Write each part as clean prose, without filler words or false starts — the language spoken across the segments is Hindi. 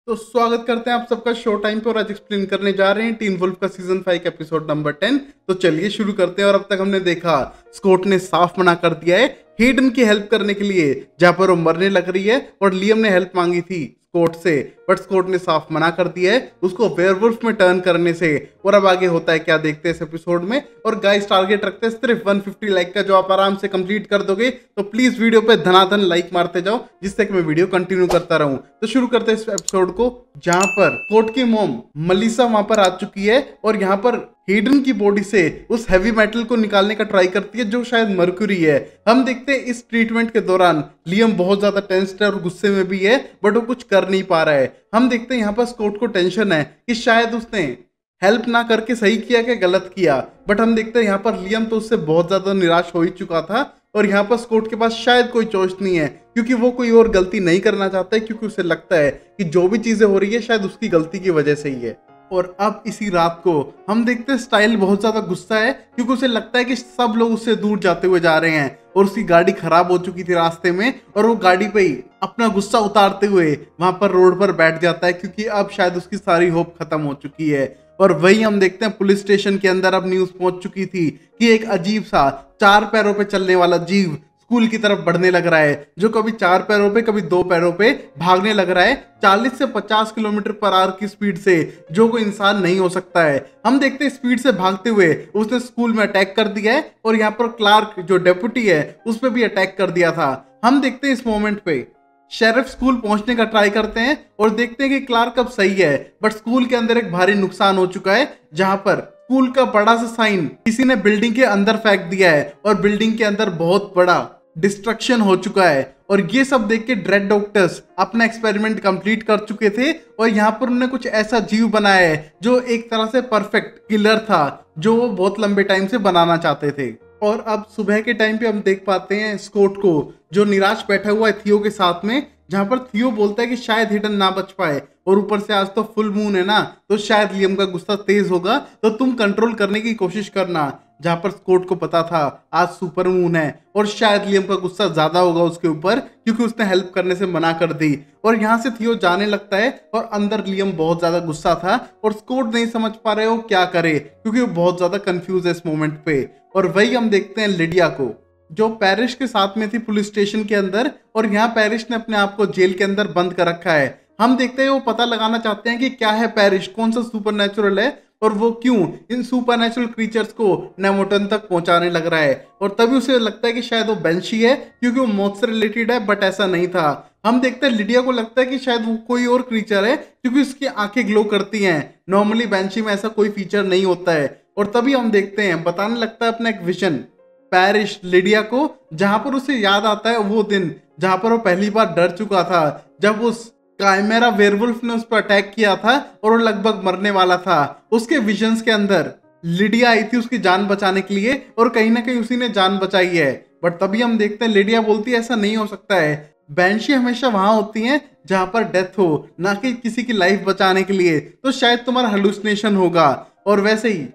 तो स्वागत करते हैं आप सबका शो टाइम पे और आज एक्सप्लेन करने जा रहे हैं टीन वुल्फ का सीजन 5 का एपिसोड नंबर 10। तो चलिए शुरू करते हैं। और अब तक हमने देखा स्कॉट ने साफ मना कर दिया है हेडन की हेल्प करने के लिए, जहां पर वो मरने लग रही है और लियम ने हेल्प मांगी थी स्कॉट से, बट स्कॉट ने साफ मना कर दिया है उसको वेयरवुल्फ में टर्न करने से। और अब आगे होता है क्या, देखते हैं इस एपिसोड में। और गाइस टारगेट रखते हैं सिर्फ 150 लाइक का, जो आप आराम से कंप्लीट कर दोगे। तो प्लीज वीडियो पे धनाधन लाइक मारते जाओ जिससे कि मैं वीडियो कंटिन्यू करता रहूं। तो शुरू करते हैं इस एपिसोड को, जहां पर स्कॉट की मॉम मलिसा वहां पर आ चुकी है और यहाँ पर हेडन की बॉडी से उस हैवी मेटल को निकालने का ट्राई करती है जो शायद मर्क्यूरी है। हम देखते हैं इस ट्रीटमेंट के दौरान लियम बहुत ज्यादा टेंस्ड है और गुस्से में भी है, बट वो कुछ कर नहीं पा रहा है। हम देखते हैं यहाँ पर स्कॉट को टेंशन है कि शायद उसने हेल्प ना करके सही किया कि गलत किया, बट हम देखते हैं यहाँ पर लियम तो उससे बहुत ज्यादा निराश हो ही चुका था और यहाँ पर स्कॉट के पास शायद कोई चॉइस नहीं है, क्योंकि वो कोई और गलती नहीं करना चाहता है, क्योंकि उसे लगता है कि जो भी चीजें हो रही है शायद उसकी गलती की वजह से ही है। और अब इसी रात को हम देखते हैं स्टाइल बहुत ज्यादा गुस्सा है, क्योंकि उसे लगता है कि सब लोग उससे दूर जाते हुए जा रहे हैं और उसकी गाड़ी खराब हो चुकी थी रास्ते में, और वो गाड़ी पे ही अपना गुस्सा उतारते हुए वहां पर रोड पर बैठ जाता है, क्योंकि अब शायद उसकी सारी होप खत्म हो चुकी है। और वही हम देखते हैं पुलिस स्टेशन के अंदर अब न्यूज पहुंच चुकी थी कि एक अजीब सा 4 पैरों पे चलने वाला जीव स्कूल की तरफ बढ़ने लग रहा है, जो कभी 4 पैरों पे कभी 2 पैरों पे भागने लग रहा है 40 से 50 किलोमीटर पर आवर की स्पीड से, जो कोई इंसान नहीं हो सकता है। हम देखते हैं स्पीड से भागते हुए उसने स्कूल में अटैक कर दिया है और यहाँ पर क्लार्क जो डेप्यूटी है उस पर भी अटैक कर दिया था। हम देखते हैं इस मोमेंट पे शेरिफ स्कूल पहुंचने का ट्राई करते हैं और देखते हैं कि क्लार्क अब सही है, बट स्कूल के अंदर एक भारी नुकसान हो चुका है, जहां पर स्कूल का बड़ा सा साइन किसी ने बिल्डिंग के अंदर फेंक दिया है और बिल्डिंग के अंदर बहुत बड़ा डिस्ट्रक्शन हो चुका है। और ये सब देख के ड्रेड डॉक्टर्स अपना एक्सपेरिमेंट कंप्लीट कर चुके थे और यहाँ पर उन्होंने कुछ ऐसा जीव बनाया है जो एक तरह से परफेक्ट किलर था, जो वो बहुत लंबे टाइम से बनाना चाहते थे। और अब सुबह के टाइम पे हम देख पाते हैं स्कॉट को जो निराश बैठा हुआ है थियो के साथ में, जहां पर थियो बोलता है कि शायद हिडन ना बच पाए और ऊपर से आज तो फुल मून है ना, तो शायद लियम का गुस्सा तेज होगा, तो तुम कंट्रोल करने की कोशिश करना। जहां पर स्कॉट को पता था आज सुपर मून है और शायद लियम का गुस्सा ज्यादा होगा उसके ऊपर, क्योंकि उसने हेल्प करने से मना कर दी। और यहाँ से थियो जाने लगता है और अंदर लियम बहुत ज्यादा गुस्सा था और स्कॉट नहीं समझ पा रहे हो क्या करे, क्योंकि वो बहुत ज्यादा कंफ्यूज है इस मोमेंट पे। और वही हम देखते हैं लिडिया को जो पैरिश के साथ में थी पुलिस स्टेशन के अंदर, और यहाँ पैरिश ने अपने आप को जेल के अंदर बंद कर रखा है। हम देखते हैं वो पता लगाना चाहते हैं कि क्या है पैरिश, कौन सा सुपरनैचुरल है और वो क्यों इन सुपरनैचुरल क्रीचर्स को नेमोटन तक पहुंचाने लग रहा है। और तभी उसे लगता है कि शायद वो बेंशी है, क्योंकि वो मौत से रिलेटेड है, बट ऐसा नहीं था। हम देखते हैं लिडिया को लगता है कि शायद वो कोई और क्रीचर है, क्योंकि उसकी आंखें ग्लो करती हैं। नॉर्मली बेंशी में ऐसा कोई फीचर नहीं होता है। और तभी हम देखते हैं बताने लगता है अपना एक विजन पैरिश लिडिया को, जहां पर उसे याद आता है वो दिन जहां पर वो पहली बार डर चुका था, जब उस काइमेरा वेयरवुल्फ ने उस पर अटैक किया था और वो लगभग मरने वाला था। उसके विजन्स के अंदर लिडिया आई थी उसकी जान बचाने के लिए और कहीं ना कहीं उसी ने जान बचाई है। बट तभी हम देखते हैं लिडिया बोलती है ऐसा नहीं हो सकता है, बैंशी हमेशा वहां होती हैं जहां पर डेथ हो, ना कि किसी की लाइफ बचाने के लिए, तो शायद तुम्हारा हेलुसिनेशन होगा। और वैसे ही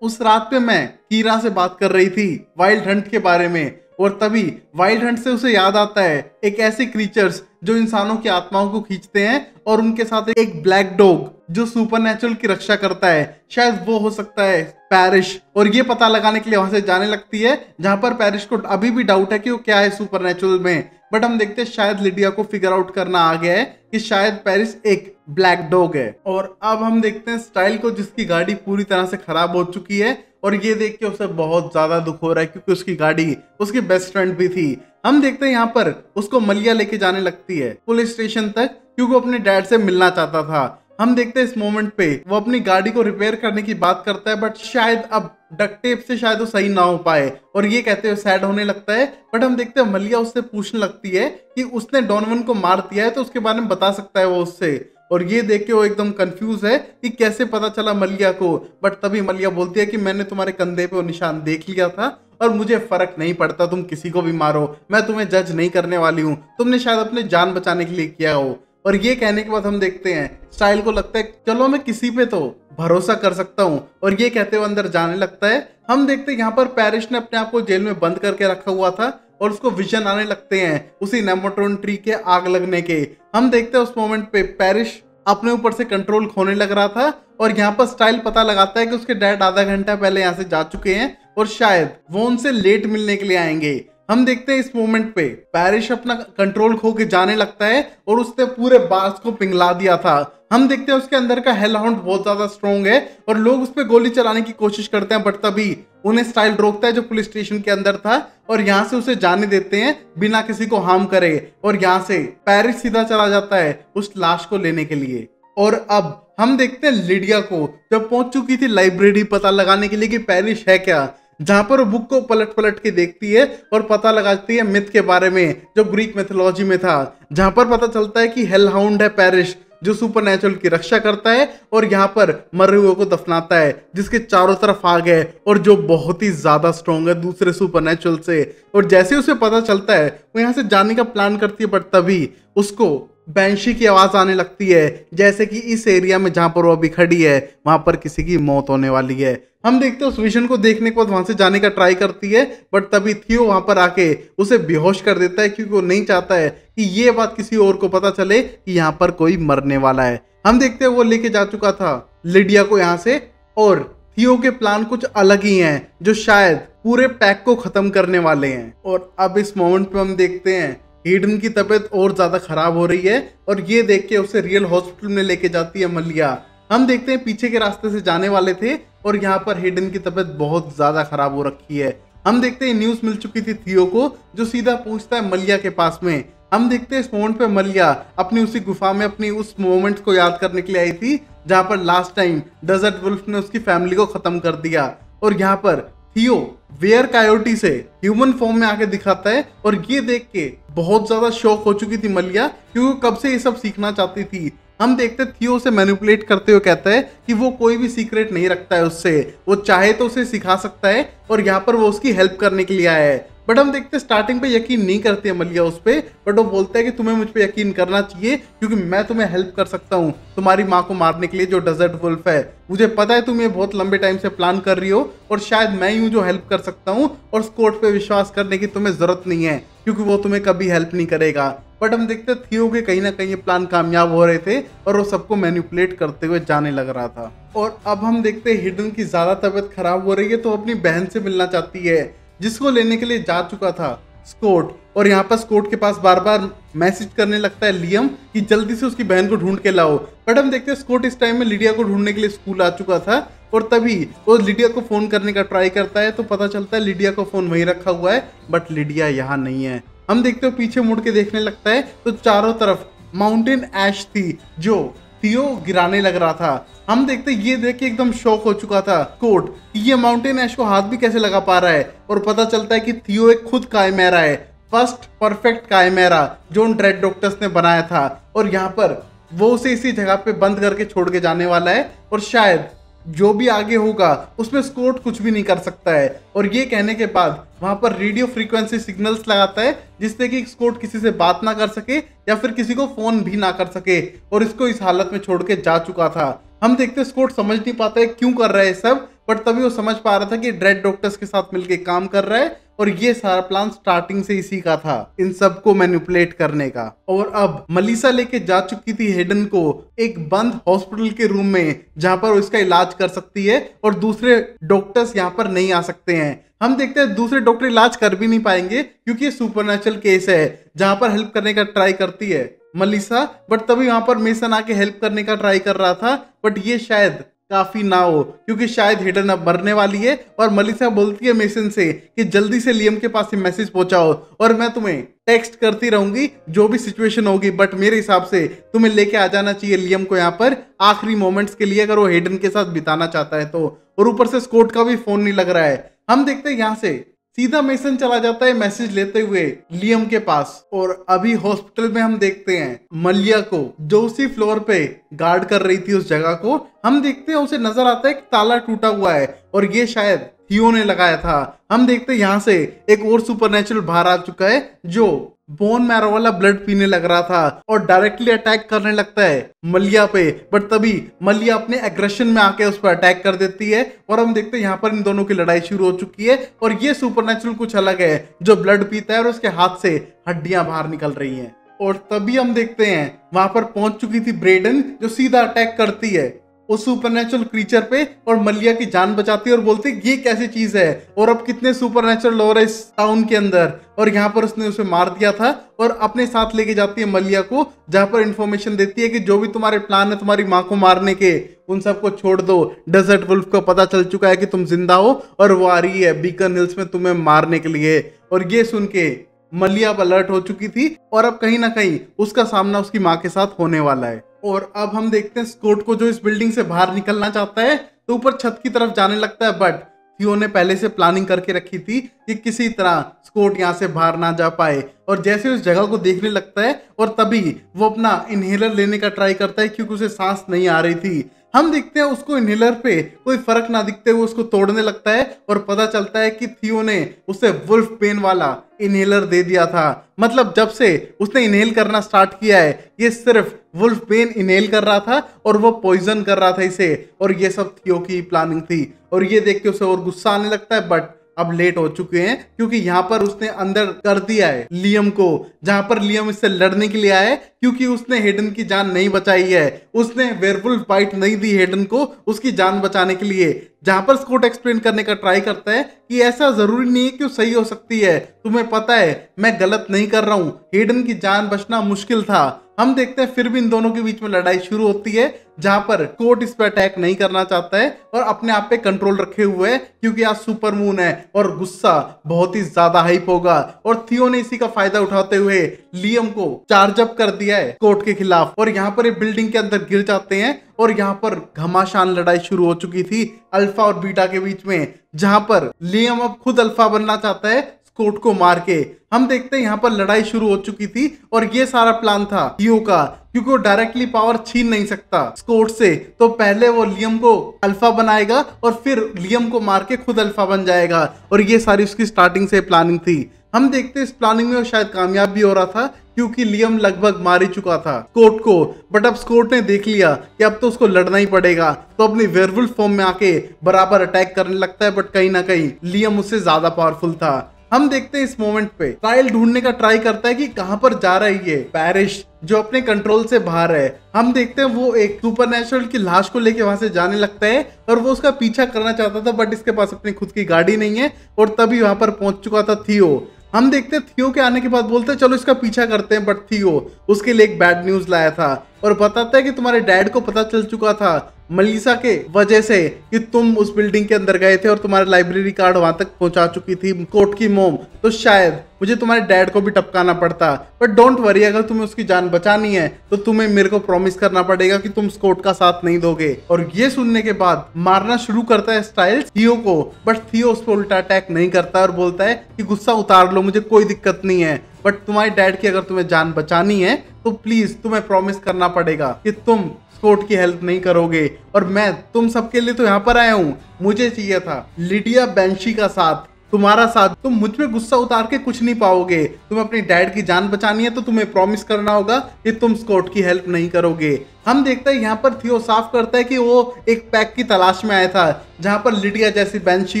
उस रात पे मैं कीरा से बात कर रही थी वाइल्ड हंट के बारे में, और तभी वाइल्ड हंट से उसे याद आता है एक ऐसे क्रीचर्स जो इंसानों की आत्माओं को खींचते हैं, और उनके साथ एक ब्लैक डॉग जो सुपरनैचुरल की रक्षा करता है, शायद वो हो सकता है पैरिश। और ये पता लगाने के लिए वहां से जाने लगती है, जहां पर पैरिश को अभी भी डाउट है कि वो क्या है सुपरनैचुरल में, बट हम देखते हैं शायद लिडिया को फिगर आउट करना आ गया है कि शायद पैरिस एक ब्लैक डॉग है। और अब हम देखते हैं स्टाइल को जिसकी गाड़ी पूरी तरह से खराब हो चुकी है, और ये देख के उसे बहुत ज्यादा दुख हो रहा है, क्योंकि उसकी गाड़ी उसकी बेस्ट फ्रेंड भी थी। हम देखते हैं यहाँ पर उसको मलिया लेके जाने लगती है पुलिस स्टेशन तक, क्योंकि वो अपने डैड से मिलना चाहता था। हम देखते हैं इस मोमेंट पे वो अपनी गाड़ी को रिपेयर करने की बात करता है, बट शायद अब डक्ट टेप से शायद वो सही ना हो पाए, और ये कहते हुए सैड होने लगता है। बट हम देखते हैं मलिया उससे पूछने लगती है कि उसने डॉनवन को मार दिया है तो उसके बारे में बता सकता है वो उससे, और ये देख के वो एकदम कंफ्यूज है कि कैसे पता चला मलिया को। बट तभी मलिया बोलती है कि मैंने तुम्हारे कंधे पे वो निशान देख लिया था और मुझे फर्क नहीं पड़ता, तुम किसी को भी मारो, मैं तुम्हें जज नहीं करने वाली हूँ, तुमने शायद अपने जान बचाने के लिए किया हो। और ये कहने के बाद हम देखते हैं स्टाइल को लगता है चलो मैं किसी पे तो भरोसा कर सकता हूँ, और ये कहते हुए अंदर जाने लगता है। हम देखते हैं यहाँ पर पैरिश ने अपने आप को जेल में बंद करके रखा हुआ था और उसको विजन आने लगते हैं उसी नेमोट्रोन ट्री के आग लगने के। हम देखते हैं उस मोमेंट पे पैरिश अपने ऊपर से कंट्रोल खोने लग रहा था। और यहाँ पर स्टाइल पता लगाता है कि उसके डैड आधा घंटा पहले यहाँ से जा चुके हैं और शायद वो उनसे लेट मिलने के लिए आएंगे। हम देखते हैं इस मोमेंट पे पैरिश अपना कंट्रोल खो के जाने लगता है और उसने पूरे बार्स को पिघला दिया था। हम देखते हैं उसके अंदर का हेल हाउंड बहुत ज्यादा स्ट्रॉन्ग है और लोग उस पर गोली चलाने की कोशिश करते हैं, बट तभी उन्हें स्टाइल रोकता है जो पुलिस स्टेशन के अंदर था और यहाँ से उसे जाने देते हैं बिना किसी को हार्म करे। और यहाँ से पैरिस सीधा चला जाता है उस लाश को लेने के लिए। और अब हम देखते हैं लिडिया को, जब पहुंच चुकी थी लाइब्रेरी पता लगाने के लिए कि पैरिश है क्या, जहां पर वो बुक को पलट पलट के देखती है और पता लगाती है मिथ के बारे में जो ग्रीक मिथोलॉजी में था, जहां पर पता चलता है कि हेल हाउंड है पैरिश जो सुपरनेचुरल की रक्षा करता है और यहाँ पर मरे हुए को दफनाता है, जिसके चारों तरफ आग है और जो बहुत ही ज्यादा स्ट्रॉन्ग है दूसरे सुपरनेचुरल से। और जैसे उसे पता चलता है वो यहाँ से जाने का प्लान करती है, बट तभी उसको बैंशी की आवाज आने लगती है, जैसे कि इस एरिया में जहां पर वो अभी खड़ी है वहां पर किसी की मौत होने वाली है। हम देखते हैं उस विजन को देखने के बाद वहां से जाने का ट्राई करती है, बट तभी थियो वहां पर आके उसे बेहोश कर देता है, क्योंकि वो नहीं चाहता है कि ये बात किसी और को पता चले कि यहाँ पर कोई मरने वाला है। हम देखते हैं वो लेके जा चुका था लिडिया को यहाँ से, और थियो के प्लान कुछ अलग ही हैं जो शायद पूरे पैक को खत्म करने वाले हैं। और अब इस मोमेंट पे हम देखते हैं हेडन की तबीयत और ज्यादा खराब हो रही है और ये देख के उसे रियल हॉस्पिटल में लेके जाती है मलिया। हम देखते हैं पीछे के रास्ते से जाने वाले थे और यहाँ पर हेडन की तबीयत बहुत ज्यादा खराब हो रखी है। हम देखते हैं न्यूज मिल चुकी थी थियो को, जो सीधा पूछता है मलिया के पास में। हम देखते हैं इस मोमेंट पे मलिया अपनी उसी गुफा में अपनी उस मोमेंट को याद करने के लिए आई थी जहां पर लास्ट टाइम डेजर्ट वुल्फ ने उसकी फैमिली को खत्म कर दिया। और यहाँ पर थियो वेयर कायोटी से ह्यूमन फॉर्म में आके दिखाता है और ये देख के बहुत ज्यादा शॉक हो चुकी थी मलिया, क्योंकि कब से ये सब सीखना चाहती थी। हम देखते थियो से मैनिपुलेट करते हुए कहता है कि वो कोई भी सीक्रेट नहीं रखता है उससे, वो चाहे तो उसे सिखा सकता है और यहाँ पर वो उसकी हेल्प करने के लिए आया है। बट हम देखते हैं स्टार्टिंग पे यकीन नहीं करती है मलिया उस पे, बट वो बोलता है कि तुम्हें मुझ पे यकीन करना चाहिए क्योंकि मैं तुम्हें हेल्प कर सकता हूँ तुम्हारी माँ को मारने के लिए जो डेजर्ट वुल्फ है। मुझे पता है तुम ये बहुत लंबे टाइम से प्लान कर रही हो और शायद मैं ही हूँ जो हेल्प कर सकता हूँ, और स्कॉट पे विश्वास करने की तुम्हें जरूरत नहीं है क्योंकि वो तुम्हें कभी हेल्प नहीं करेगा। बट हम देखते थियो के कहीं ना कहीं ये प्लान कामयाब हो रहे थे और वो सबको मैनिपुलेट करते हुए जाने लग रहा था। और अब हम देखते हैं हिडन की ज्यादा तबीयत खराब हो रही है तो अपनी बहन से मिलना चाहती है, जिसको लेने के लिए जा चुका था स्कॉट। और यहाँ पर स्कॉट के पास बार बार मैसेज करने लगता है लियम कि जल्दी से उसकी बहन को ढूंढ के लाओ। बट हम देखते हैं स्कॉट इस टाइम में लिडिया को ढूंढने के लिए स्कूल आ चुका था और तभी वो लिडिया को फोन करने का ट्राई करता है तो पता चलता है लिडिया का फोन वहीं रखा हुआ है, बट लिडिया यहाँ नहीं है। हम देखते हो पीछे मुड़ के देखने लगता है तो चारों तरफ माउंटेन ऐश थी जो थियो गिराने लग रहा था। हम देखते ये देख के एकदम शॉक हो चुका था स्कॉट कि ये माउंटेन ऐश को हाथ भी कैसे लगा पा रहा है, और पता चलता है कि थियो एक खुद काइमेरा है, फर्स्ट परफेक्ट काइमेरा जो उन ड्रेड डॉक्टर्स ने बनाया था। और यहाँ पर वो उसे इसी जगह पे बंद करके छोड़ के जाने वाला है और शायद जो भी आगे होगा उसमें स्कॉट कुछ भी नहीं कर सकता है। और ये कहने के बाद वहां पर रेडियो फ्रीक्वेंसी सिग्नल्स लगाता है जिससे कि स्कॉट किसी से बात ना कर सके या फिर किसी को फोन भी ना कर सके, और इसको इस हालत में छोड़ के जा चुका था। हम देखते स्कॉट समझ नहीं पाता है क्यों कर रहा है सब, बट तभी वो समझ पा रहा था कि ड्रेड डॉक्टर्स के साथ मिलके काम कर रहा है और ये सारा प्लान स्टार्टिंग से इसी का था, इन सबको मैनिपुलेट करने का। और अब मलिसा लेके जा चुकी थी हेडन को एक बंद हॉस्पिटल के रूम में जहां पर वो इसका इलाज कर सकती है और दूसरे डॉक्टर्स यहाँ पर नहीं आ सकते हैं। हम देखते हैं दूसरे डॉक्टर इलाज कर भी नहीं पाएंगे क्योंकि ये सुपरनेचुरल केस है जहां पर हेल्प करने का ट्राई करती है मलिसा, बट तभी वहां पर मेसन आके हेल्प करने का ट्राई कर रहा था, बट ये शायद काफी ना हो क्योंकि शायद हिडन अब मरने वाली है। और मलिसा बोलती है मेसन से कि जल्दी से लियम के पास मैसेज पहुंचाओ और मैं तुम्हें टेक्स्ट करती रहूंगी जो भी सिचुएशन होगी, बट मेरे हिसाब से तुम्हें लेके आ जाना चाहिए लियम को यहाँ पर आखिरी मोमेंट्स के लिए अगर वो हेडन के साथ बिताना चाहता है तो। और ऊपर से स्कॉट का भी फोन नहीं लग रहा है। हम देखते हैं यहाँ से सीधा मेसन चला जाता है मैसेज लेते हुए लियम के पास, और अभी हॉस्पिटल में हम देखते हैं मलिया को जो उसी फ्लोर पे गार्ड कर रही थी उस जगह को। हम देखते हैं उसे नजर आता है कि ताला टूटा हुआ है और ये शायद थियो ने लगाया था। हम देखते हैं यहाँ से एक और सुपरनेचुरल बाहर आ चुका है जो बोन मैरो वाला ब्लड पीने लग रहा था और डायरेक्टली अटैक करने लगता है मलिया पे, बट तभी मलिया अपने एग्रेशन में आके उस पर अटैक कर देती है। और हम देखते हैं यहाँ पर इन दोनों की लड़ाई शुरू हो चुकी है और ये सुपरनेचुरल कुछ अलग है जो ब्लड पीता है और उसके हाथ से हड्डियां बाहर निकल रही हैं। और तभी हम देखते हैं वहां पर पहुंच चुकी थी ब्रेडन, जो सीधा अटैक करती है उस सुपरनेचुरल क्रीचर पे और मलिया की जान बचाती है और बोलती है ये कैसी चीज है और अब कितने सुपरनेचुरल हो रहे इस टाउन के अंदर। और यहाँ पर उसने उसे मार दिया था और अपने साथ लेके जाती है मलिया को, जहां पर इंफॉर्मेशन देती है कि जो भी तुम्हारे प्लान है तुम्हारी माँ को मारने के, उन सबको छोड़ दो। डेजर्ट वुल्फ को पता चल चुका है कि तुम जिंदा हो और वो आ रही है बीकन हिल्स में तुम्हें मारने के लिए। और ये सुन के मलिया अब अलर्ट हो चुकी थी और अब कहीं ना कहीं उसका सामना उसकी माँ के साथ होने वाला है। और अब हम देखते हैं स्कॉट को, जो इस बिल्डिंग से बाहर निकलना चाहता है तो ऊपर छत की तरफ जाने लगता है, बट थियो ने पहले से प्लानिंग करके रखी थी कि किसी तरह स्कॉट यहाँ से बाहर ना जा पाए। और जैसे उस जगह को देखने लगता है और तभी वो अपना इनहेलर लेने का ट्राई करता है क्योंकि उसे सांस नहीं आ रही थी। हम देखते हैं उसको इनहेलर पे कोई फर्क ना दिखते हुए उसको तोड़ने लगता है और पता चलता है कि थियो ने उसे वुल्फ पेन वाला इनहेलर दे दिया था। मतलब जब से उसने इनहेल करना स्टार्ट किया है ये सिर्फ वुल्फ पेन इनहेल कर रहा था और वो पॉइजन कर रहा था इसे, और ये सब थियो की प्लानिंग थी। और ये देख के उसे और गुस्सा आने लगता है, बट अब लेट हो चुके हैं क्योंकि यहाँ पर उसने अंदर कर दिया है लियम को, जहां पर लियम इससे लड़ने के लिए आया है क्योंकि उसने हेडन की जान नहीं बचाई है। उसने वेयरवुल्फ बाइट नहीं दी हेडन को उसकी जान बचाने के लिए। जहां पर स्कॉट एक्सप्लेन करने का ट्राई करता है कि ऐसा जरूरी नहीं है कि वो सही हो सकती है, तुम्हें पता है मैं गलत नहीं कर रहा हूं, हेडन की जान बचना मुश्किल था। हम देखते हैं फिर भी इन दोनों के बीच में लड़ाई शुरू होती है, जहां पर स्कॉट इस पर अटैक नहीं करना चाहता है और अपने आप पे कंट्रोल रखे हुए है क्योंकि आज सुपर मून है और गुस्सा बहुत ही ज्यादा हाइप होगा। और थियो ने इसी का फायदा उठाते हुए लियम को चार्ज अप कर दिया है स्कॉट के खिलाफ और यहाँ पर एक बिल्डिंग के अंदर गिर जाते हैं। और यहाँ पर घमासान लड़ाई शुरू हो चुकी थी अल्फा और बीटा के बीच में, जहां पर लियम अब खुद अल्फा बनना चाहता है स्कॉट को मार के। हम देखते हैं यहाँ पर लड़ाई शुरू हो चुकी थी और ये सारा प्लान था थियो का, क्योंकि वो डायरेक्टली पावर छीन नहीं सकता स्कॉट से, तो पहले वो लियम को अल्फा बनाएगा और फिर लियम को मार के खुद अल्फा बन जाएगा। और ये सारी उसकी स्टार्टिंग से प्लानिंग थी। हम देखते हैं इस प्लानिंग में वो शायद कामयाब भी हो रहा था क्योंकि लियम लगभग मार ही चुका था स्कॉट को, बट अब स्कॉट ने देख लिया कि अब तो उसको लड़ना ही पड़ेगा, तो अपनी वेयरवुल्फ फॉर्म में आके बराबर अटैक करने लगता है। बट कहीं ना कहीं लियम उससे ज्यादा पावरफुल था। हम देखते हैं इस मोमेंट पे ट्रायल ढूंढने का ट्राई करता है कि कहां पर जा रहा है ये पैरिश, जो अपने कंट्रोल से बाहर है। हम देखते हैं वो एक सुपरनेचुरल की लाश को लेके वहां से जाने लगता है और वो उसका पीछा करना चाहता था, बट इसके पास अपनी खुद की गाड़ी नहीं है और तभी वहां पर पहुंच चुका था थियो। हम देखते हैं थियो के आने के बाद बोलते हैं चलो इसका पीछा करते हैं, बट थियो उसके लिए एक बैड न्यूज लाया था और बताता है कि तुम्हारे डैड को पता चल चुका था मलिसा के वजह से कि तुम उस बिल्डिंग के अंदर गए थे और तुम्हारा लाइब्रेरी कार्ड वहां तक पहुंचा चुकी थी कोर्ट की मोम, तो शायद मुझे तुम्हारे डैड को भी टपकाना पड़ता। बट डोंट वरी, अगर तुम्हें उसकी जान बचानी है तो तुम्हें मेरे को प्रॉमिस करना पड़ेगा कि तुम स्कॉट का साथ नहीं दोगे। और ये सुनने के बाद मारना शुरू करता है स्टाइल्स थियो को, बट थियो उस पर उल्टा अटैक नहीं करता और बोलता है कि गुस्सा उतार लो, मुझे कोई दिक्कत नहीं है, बट तुम्हारे डैड की अगर तुम्हें जान बचानी है तो प्लीज तुम्हें प्रॉमिस करना पड़ेगा कि तुम स्कॉट की हेल्प नहीं करोगे। और मैं तुम सबके लिए तो यहाँ पर आया हूँ, मुझे चाहिए था लिडिया बैंशी का साथ, तुम्हारा साथ। तुम मुझ पे गुस्सा उतार के कुछ नहीं पाओगे, तुम्हें अपनी डैड की जान बचानी है तो तुम्हें प्रॉमिस करना होगा कि तुम स्कॉट की हेल्प नहीं करोगे। हम देखते हैं यहाँ पर थियो साफ करता है कि वो एक पैक की तलाश में आया था जहां पर लिडिया जैसी बैंशी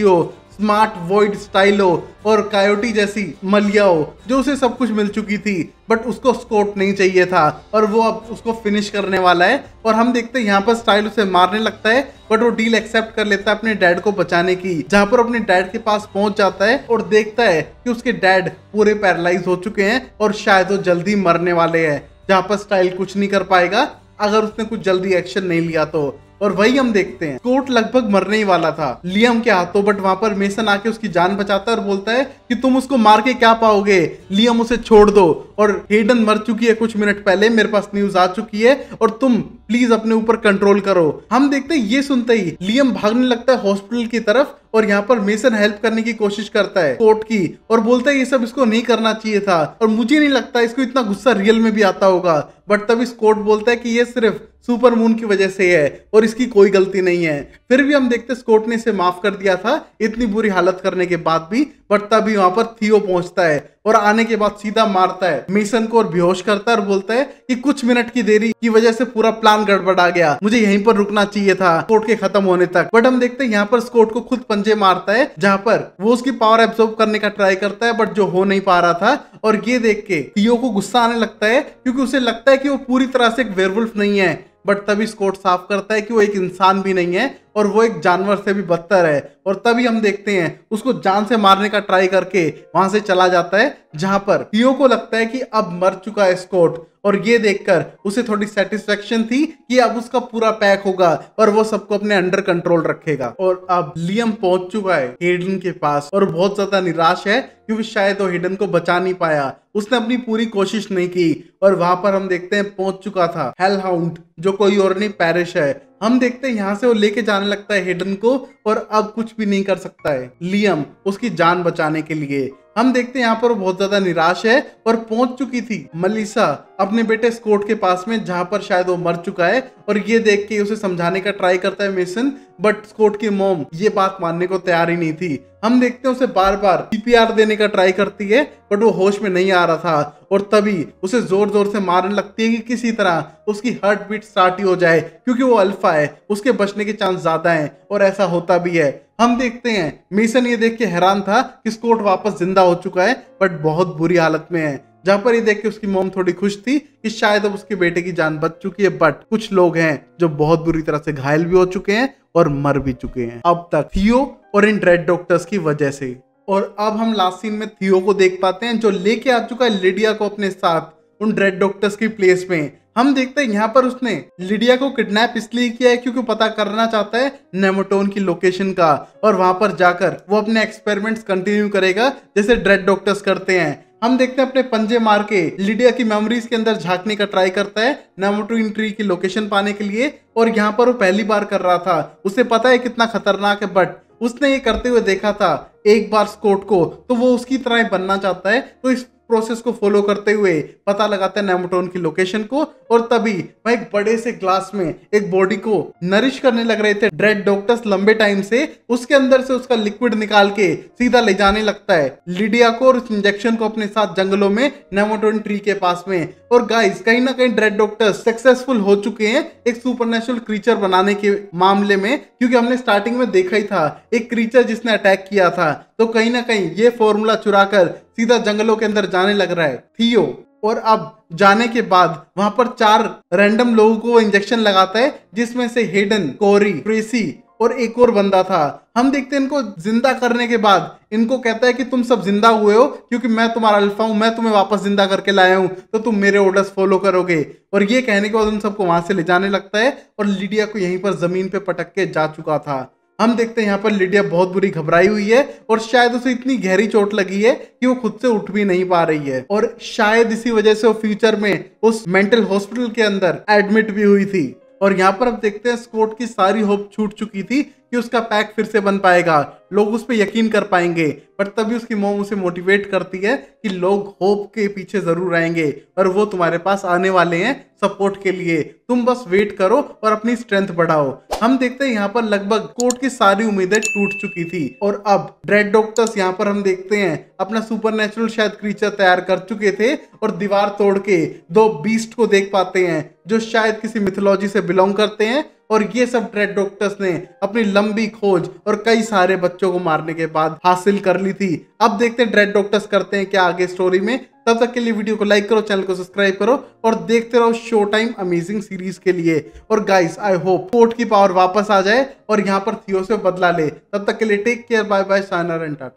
हो, स्मार्ट वॉइड स्टाइल हो और कायोटी जैसी मलिया हो, जो उसे सब कुछ मिल चुकी थी, बट उसको स्कॉट नहीं चाहिए था और वो अब उसको फिनिश करने वाला है। और हम देखते हैं यहाँ पर स्टाइल उसे मारने लगता है, बट वो डील एक्सेप्ट कर लेता है अपने डैड को बचाने की, जहां पर अपने डैड के पास पहुंच जाता है और देखता है कि उसके डैड पूरे पैरालाइज हो चुके हैं और शायद वो जल्दी मरने वाले हैं, जहां पर स्टाइल कुछ नहीं कर पाएगा अगर उसने कुछ जल्दी एक्शन नहीं लिया तो। और वही हम देखते हैं स्कॉट लगभग मरने ही वाला था लियम के हाथों, बट वहां पर मेसन आके उसकी जान बचाता है और बोलता है कि तुम उसको मार के क्या पाओगे, लियम उसे छोड़ दो और हेडन मर चुकी है कुछ मिनट पहले, मेरे पास न्यूज आ चुकी है और तुम प्लीज अपने ऊपर कंट्रोल करो। हम देखते हैं ये सुनते ही लियम भागने लगता है हॉस्पिटल की तरफ और यहाँ पर मेसन हेल्प करने की कोशिश करता है स्कॉट की और बोलता है ये सब इसको नहीं करना चाहिए था और मुझे नहीं लगता इसको इतना गुस्सा रियल में भी आता होगा। बट तभी स्कॉट बोलता है कि ये सिर्फ सुपर मून की वजह से है और इसकी कोई गलती नहीं है। फिर भी हम देखते स्कॉट ने इसे माफ कर दिया था इतनी बुरी हालत करने के बाद भी, बट तभी वहां पर थियो पहुंचता है और आने के बाद सीधा मारता है मेसन को और बेहोश करता है और बोलता है कि कुछ मिनट की देरी की वजह से पूरा प्लान गड़बड़ा गया, मुझे यहीं पर रुकना चाहिए था स्कॉट के खत्म होने तक। बट हम देखते हैं यहाँ पर स्कॉट को खुद पंजे मारता है, जहां पर वो उसकी पावर एब्सॉर्ब करने का ट्राई करता है बट जो हो नहीं पा रहा था। और ये देख के थियो को गुस्सा आने लगता है क्योंकि उसे लगता है कि वो पूरी तरह से एक वेयरवुल्फ नहीं है। बट तभी स्कॉट साफ करता है कि वो एक इंसान भी नहीं है और वो एक जानवर से भी बदतर है। और तभी हम देखते हैं उसको जान से मारने का ट्राई करके वहां से चला जाता है, जहां पर थियो को लगता है कि अब मर चुका है स्कॉट। और ये देखकर उसे थोड़ी सेटिस्फेक्शन थी कि अब उसका पूरा पैक होगा और वो सबको अपने अंडर कंट्रोल रखेगा। और अब लियम पहुंच चुका है हेडन के पास और बहुत ज्यादा निराश है क्योंकि शायद वो हेडन को बचा नहीं पाया, उसने अपनी पूरी कोशिश नहीं की। और वहां पर हम देखते हैं पहुंच चुका था हेलहाउंड, जो कोई और नहीं पैरिश है। हम देखते हैं यहाँ से वो लेके जाने लगता है हेडन को और अब कुछ भी नहीं कर सकता है लियम उसकी जान बचाने के लिए। हम देखते हैं यहाँ पर वो बहुत ज्यादा निराश है और पहुंच चुकी थी मलिसा अपने बेटे स्कॉट के पास में, जहां पर शायद वो मर चुका है। और ये देख के उसे समझाने का ट्राई करता है मेसन, बट स्कॉट की मॉम ये बात मानने को तैयार ही नहीं थी। हम देखते हैं उसे बार बार सीपीआर देने का ट्राई करती है बट वो होश में नहीं आ रहा था। और तभी उसे जोर जोर से मारने लगती है कि किसी तरह उसकी हार्ट बीट स्टार्ट ही हो जाए, क्योंकि वो अल्फा है, उसके बचने के चांस ज्यादा हैं। और ऐसा होता भी है। हम देखते हैं मेसन ये देख के हैरान था कि स्कॉट वापस जिंदा हो चुका है बट बहुत बुरी हालत में है, जहां पर ये देख के उसकी मॉम थोड़ी खुश थी कि शायद अब उसके बेटे की जान बच चुकी है। बट कुछ लोग हैं जो बहुत बुरी तरह से घायल भी हो चुके हैं और मर भी चुके हैं अब तक थियो और इन रेड डॉक्टर्स की वजह से। और अब हम लास्ट सीन में थियो को देख पाते हैं जो लेके आ चुका है लिडिया को अपने साथ उन रेड डॉक्टर्स की प्लेस में। हम देखते हैं यहाँ पर उसने लिडिया को किडनैप इसलिए किया है क्योंकि पता करना चाहता है नेमोटोन की लोकेशन का, और वहां पर जाकर वो अपने एक्सपेरिमेंट्स कंटिन्यू करेगा जैसे रेड डॉक्टर्स करते हैं। हम देखते हैं अपने पंजे मार के लिडिया की मेमोरीज के अंदर झांकने का ट्राई करता है नेमोटोन ट्री की लोकेशन पाने के लिए। और यहाँ पर वो पहली बार कर रहा था, उसे पता है कितना खतरनाक है, बट उसने ये करते हुए देखा था एक बार स्कॉट को, तो वो उसकी तरह ही बनना चाहता है। तो इस प्रोसेस को फॉलो करते हुए पता लगाता है नेमोटोन की लोकेशन को। और तभी वह एक बड़े से ग्लास में एक बॉडी को नरिश करने लग रहे थे रेड डॉक्टर्स लंबे टाइम से, उसके अंदर से उसका लिक्विड निकाल के सीधा ले जाने लगता है लिडिया को और उस इंजेक्शन को अपने साथ जंगलों में नेमोटोन ट्री के पास में। और गाइस कहीं ना कहीं रेड डॉक्टर्स सक्सेसफुल हो चुके हैं एक सुपरनेचुरल क्रीचर बनाने के मामले में, क्योंकि हमने स्टार्टिंग में देखा ही था एक क्रीचर जिसने अटैक किया था। तो कहीं ना कहीं ये फॉर्मूला चुराकर सीधा जंगलों के अंदर जाने लग रहा है थियो। और अब जाने के बाद वहां पर 4 रैंडम लोगों को इंजेक्शन लगाता है, जिसमें से हेडन, कोरी, ट्रेसी और एक और बंदा था। हम देखते हैं इनको जिंदा करने के बाद इनको कहता है कि तुम सब जिंदा हुए हो क्योंकि मैं तुम्हारा अल्फा हूं, मैं तुम्हें वापस जिंदा करके लाया हूं, तो तुम मेरे ऑर्डर्स फॉलो करोगे। और ये कहने के बाद उन सबको वहां से ले जाने लगता है और लिडिया को यहीं पर जमीन पे पटक के जा चुका था। हम देखते हैं यहाँ पर लिडिया बहुत बुरी घबराई हुई है और शायद उसे इतनी गहरी चोट लगी है कि वो खुद से उठ भी नहीं पा रही है। और शायद इसी वजह से वो फ्यूचर में उस मेंटल हॉस्पिटल के अंदर एडमिट भी हुई थी। और यहाँ पर अब देखते हैं स्कॉट की सारी होप छूट चुकी थी कि उसका पैक फिर से बन पाएगा, लोग उस पर यकीन कर पाएंगे। पर तभी उसकी मॉम उसे मोटिवेट करती है कि लोग होप के पीछे जरूर आएंगे और वो तुम्हारे पास आने वाले हैं सपोर्ट के लिए, तुम बस वेट करो और अपनी स्ट्रेंथ बढ़ाओ। हम देखते हैं यहाँ पर लगभग स्कॉट की सारी उम्मीदें टूट चुकी थी और अब रेड डॉक्टर्स यहाँ पर हम देखते हैं अपना सुपरनेचुरल शायद क्रीचर तैयार कर चुके थे और दीवार तोड़ के 2 बीस्ट को देख पाते हैं जो शायद किसी मिथोलॉजी से बिलोंग करते हैं। और ये सब रेड डॉक्टर्स ने अपनी लंबी खोज और कई सारे बच्चों को मारने के बाद हासिल कर ली थी। अब देखते हैं रेड डॉक्टर्स करते हैं क्या आगे स्टोरी में। तब तक के लिए वीडियो को लाइक करो, चैनल को सब्सक्राइब करो और देखते रहो शो टाइम अमेजिंग सीरीज के लिए। और गाइस आई होप स्कॉट की पावर वापस आ जाए और यहाँ पर थियो से बदला ले। तब तक के लिए take care, bye bye, sayonara and Tata.